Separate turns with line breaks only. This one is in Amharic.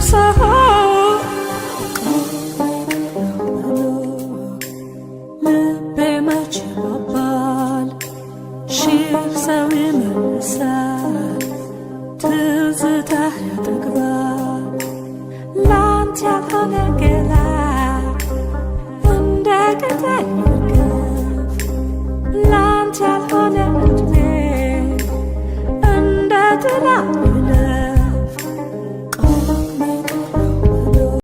ሰው ልቤ መች ባባል ሺህ ሰው ይመልሳል ትዝታ ያጠግባል ላንተ ያልሆነ